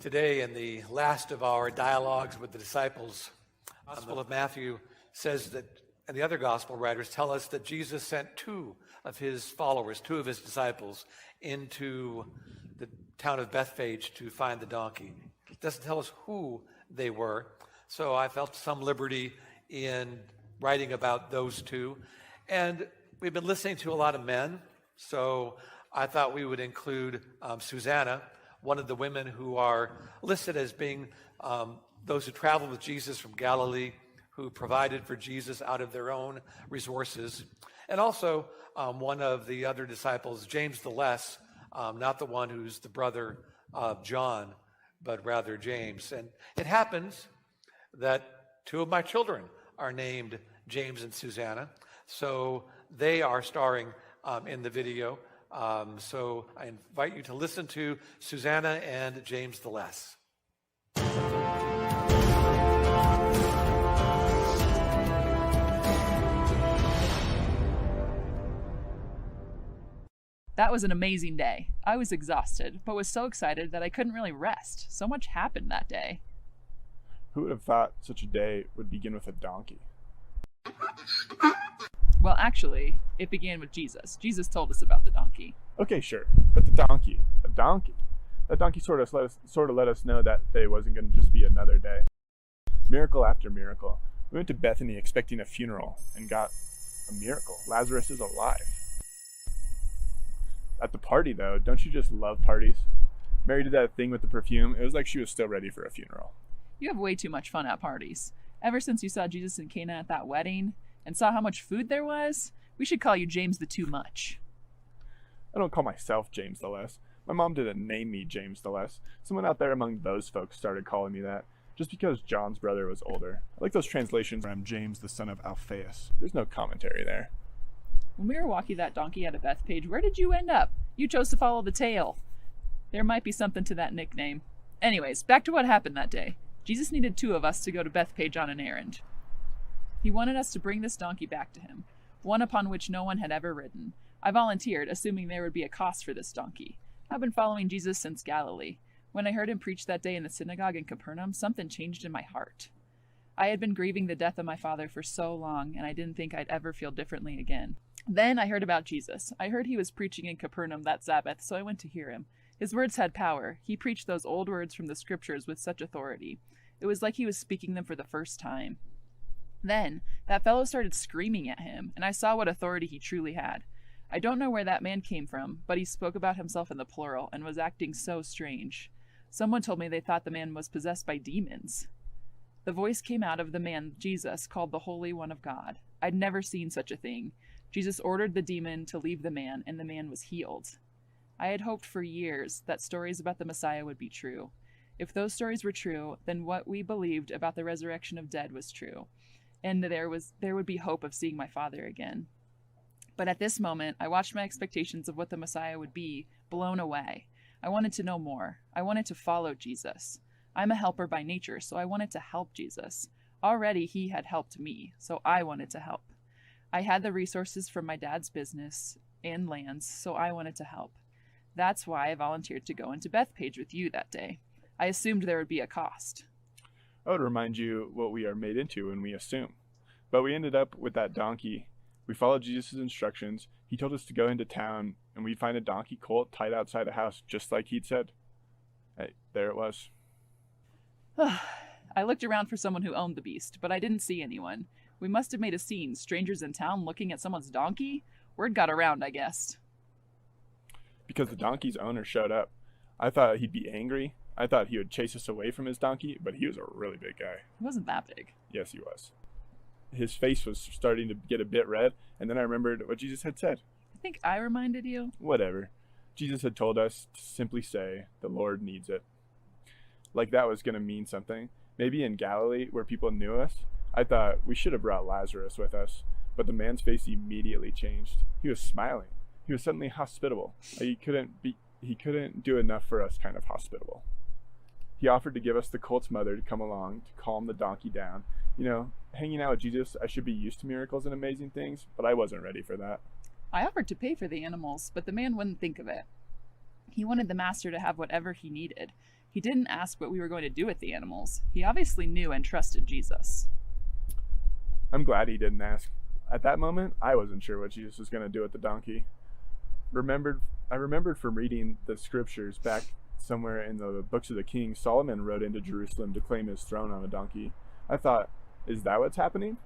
Today, in the last of our dialogues with the disciples, the Gospel of Matthew says that, and the other gospel writers tell us that Jesus sent two of his followers, two of his disciples, into the town of Bethphage to find the donkey. It doesn't tell us who they were, so I felt some liberty in writing about those two. And we've been listening to a lot of men, so I thought we would include Susanna, one of the women who are listed as being those who traveled with Jesus from Galilee, who provided for Jesus out of their own resources. And also one of the other disciples, James the Less, not the one who's the brother of John, but rather James. And it happens that two of my children are named James and Susanna, so they are starring in the video. So I invite you to listen to Susanna and James the Less. That was an amazing day. I was exhausted, but was so excited that I couldn't really rest. So much happened that day. Who would have thought such a day would begin with a donkey? Well, actually, it began with Jesus. Jesus told us about the donkey. Okay, sure, but the donkey, a donkey. That donkey sort of let us know that day wasn't going to just be another day. Miracle after miracle. We went to Bethany expecting a funeral and got a miracle. Lazarus is alive. At the party, though, don't you just love parties? Mary did that thing with the perfume. It was like she was still ready for a funeral. You have way too much fun at parties. Ever since you saw Jesus in Cana at that wedding and saw how much food there was, we should call you James the Too Much. I don't call myself James the Less. My mom didn't name me James the Less. Someone out there among those folks started calling me that, just because John's brother was older. I like those translations where I'm James the son of Alphaeus. There's no commentary there. When we were walking that donkey out of Bethphage, where did you end up? You chose to follow the tail. There might be something to that nickname. Anyways, back to what happened that day. Jesus needed two of us to go to Bethphage on an errand. He wanted us to bring this donkey back to him, one upon which no one had ever ridden. I volunteered, assuming there would be a cost for this donkey. I've been following Jesus since Galilee. When I heard him preach that day in the synagogue in Capernaum, something changed in my heart. I had been grieving the death of my father for so long, and I didn't think I'd ever feel differently again. Then I heard about Jesus. I heard he was preaching in Capernaum that Sabbath, so I went to hear him. His words had power. He preached those old words from the scriptures with such authority. It was like he was speaking them for the first time. Then, that fellow started screaming at him, and I saw what authority he truly had. I don't know where that man came from, but he spoke about himself in the plural and was acting so strange. Someone told me they thought the man was possessed by demons. The voice came out of the man Jesus called the Holy One of God. I'd never seen such a thing. Jesus ordered the demon to leave the man, and the man was healed. I had hoped for years that stories about the Messiah would be true. If those stories were true, then what we believed about the resurrection of dead was true, and there would be hope of seeing my father again. But at this moment, I watched my expectations of what the Messiah would be blown away. I wanted to know more. I wanted to follow Jesus. I'm a helper by nature, so I wanted to help Jesus. Already he had helped me, so I wanted to help. I had the resources from my dad's business and lands, so I wanted to help. That's why I volunteered to go into Bethphage with you that day. I assumed there would be a cost. I would remind you what we are made into when we assume. But we ended up with that donkey. We followed Jesus' instructions. He told us to go into town, and we'd find a donkey colt tied outside a house, just like he'd said. Hey, there it was. I looked around for someone who owned the beast, but I didn't see anyone. We must have made a scene, strangers in town looking at someone's donkey? Word got around, I guess. Because the donkey's owner showed up. I thought he'd be angry. I thought he would chase us away from his donkey, but he was a really big guy. He wasn't that big. Yes, he was. His face was starting to get a bit red, and then I remembered what Jesus had said. I think I reminded you. Whatever. Jesus had told us to simply say, the Lord needs it. Like that was going to mean something. Maybe in Galilee, where people knew us, I thought we should have brought Lazarus with us, but the man's face immediately changed. He was smiling. He was suddenly hospitable. He couldn't do enough for us kind of hospitable. He offered to give us the colt's mother to come along to calm the donkey down. You know, hanging out with Jesus, I should be used to miracles and amazing things, but I wasn't ready for that. I offered to pay for the animals, but the man wouldn't think of it. He wanted the master to have whatever he needed. He didn't ask what we were going to do with the animals. He obviously knew and trusted Jesus. I'm glad he didn't ask. At that moment, I wasn't sure what Jesus was going to do with the donkey. I remembered from reading the scriptures back somewhere in the books of the Kings, Solomon rode into Jerusalem to claim his throne on a donkey. I thought, is that what's happening?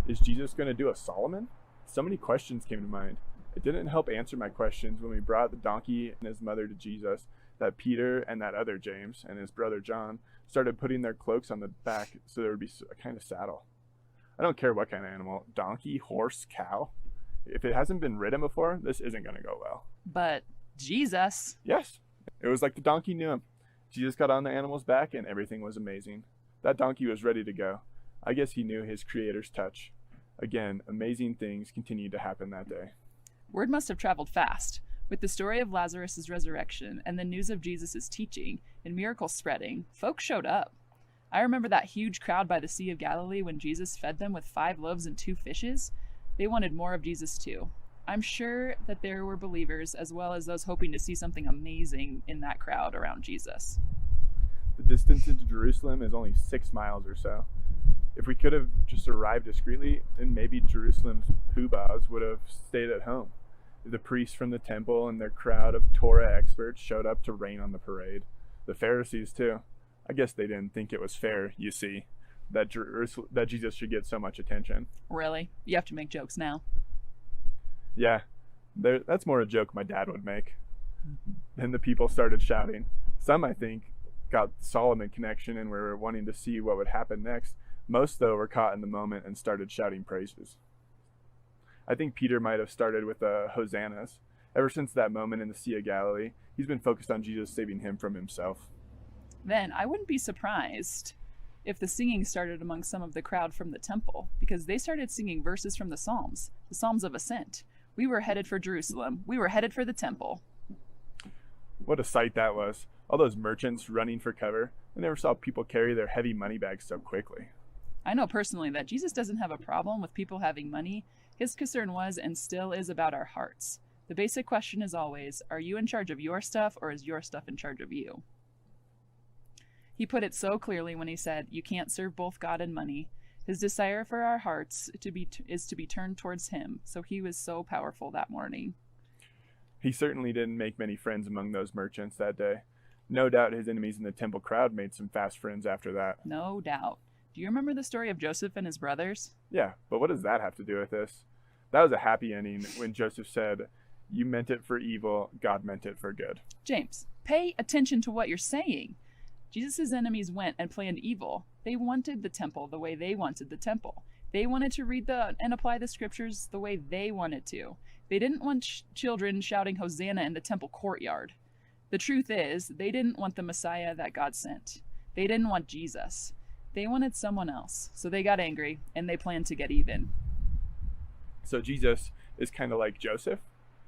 Is Jesus going to do a Solomon? So many questions came to mind. It didn't help answer my questions when we brought the donkey and his mother to Jesus, that Peter and that other James and his brother John started putting their cloaks on the back so there would be a kind of saddle. I don't care what kind of animal, donkey, horse, cow. If it hasn't been ridden before, this isn't going to go well. But Jesus. Yes, it was like the donkey knew him. Jesus got on the animal's back and everything was amazing. That donkey was ready to go. I guess he knew his Creator's touch. Again, amazing things continued to happen that day. Word must have traveled fast. With the story of Lazarus' resurrection and the news of Jesus' teaching and miracles spreading, folks showed up. I remember that huge crowd by the Sea of Galilee when Jesus fed them with 5 loaves and 2 fishes. They wanted more of Jesus too. I'm sure that there were believers as well as those hoping to see something amazing in that crowd around Jesus. The distance into Jerusalem is only 6 miles or so. If we could have just arrived discreetly, then maybe Jerusalem's poobahs would have stayed at home. The priests from the temple and their crowd of Torah experts showed up to rain on the parade. The Pharisees too. I guess they didn't think it was fair, you see, that Jesus should get so much attention. Really? You have to make jokes now. Yeah, that's more a joke my dad would make. Then the people started shouting. Some, I think, got the Solomon connection and were wanting to see what would happen next. Most, though, were caught in the moment and started shouting praises. I think Peter might have started with the hosannas. Ever since that moment in the Sea of Galilee, he's been focused on Jesus saving him from himself. Then I wouldn't be surprised if the singing started among some of the crowd from the temple, because they started singing verses from the Psalms of Ascent. We were headed for Jerusalem. We were headed for the temple. What a sight that was. All those merchants running for cover. I never saw people carry their heavy money bags so quickly. I know personally that Jesus doesn't have a problem with people having money. His concern was and still is about our hearts. The basic question is always, are you in charge of your stuff or is your stuff in charge of you? He put it so clearly when he said, you can't serve both God and money. His desire for our hearts is to be turned towards him, so he was so powerful that morning. He certainly didn't make many friends among those merchants that day. No doubt his enemies in the temple crowd made some fast friends after that. No doubt. Do you remember the story of Joseph and his brothers? Yeah, but what does that have to do with this? That was a happy ending when Joseph said, you meant it for evil, God meant it for good. James, pay attention to what you're saying. Jesus' enemies went and planned evil. They wanted the temple the way they wanted the temple. They wanted to read and apply the scriptures the way they wanted to. They didn't want children shouting Hosanna in the temple courtyard. The truth is, they didn't want the Messiah that God sent. They didn't want Jesus. They wanted someone else. So they got angry and they planned to get even. So Jesus is kind of like Joseph.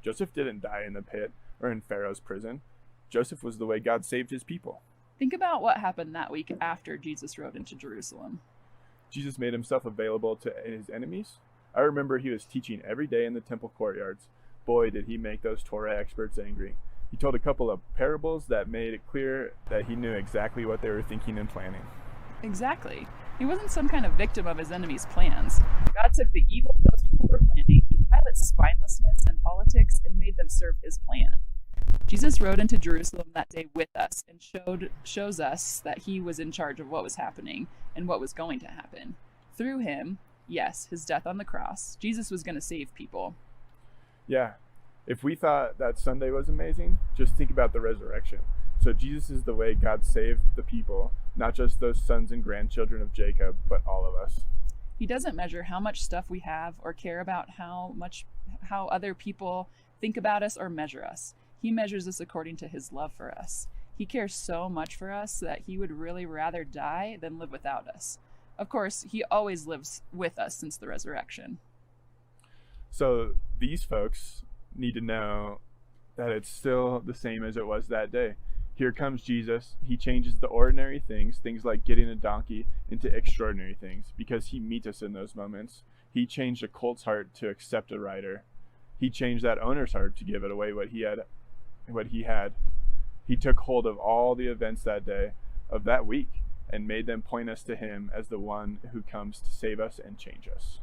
Joseph didn't die in the pit or in Pharaoh's prison. Joseph was the way God saved his people. Think about what happened that week after Jesus rode into Jerusalem. Jesus made himself available to his enemies. I remember he was teaching every day in the temple courtyards. Boy, did he make those Torah experts angry. He told a couple of parables that made it clear that he knew exactly what they were thinking and planning. Exactly. He wasn't some kind of victim of his enemies' plans. God took the evil those people were planning, Pilate's spinelessness and politics, and made them serve his plan. Jesus rode into Jerusalem that day with us and shows us that he was in charge of what was happening and what was going to happen. Through him, yes, his death on the cross, Jesus was going to save people. Yeah. If we thought that Sunday was amazing, just think about the resurrection. So Jesus is the way God saved the people, not just those sons and grandchildren of Jacob, but all of us. He doesn't measure how much stuff we have or care about how other people think about us or measure us. He measures us according to his love for us. He cares so much for us that he would really rather die than live without us. Of course, he always lives with us since the resurrection. So these folks need to know that it's still the same as it was that day. Here comes Jesus. He changes the ordinary things like getting a donkey, into extraordinary things because he meets us in those moments. He changed a colt's heart to accept a rider. He changed that owner's heart to give it away what he had. He took hold of all the events that day, of that week, and made them point us to him as the one who comes to save us and change us.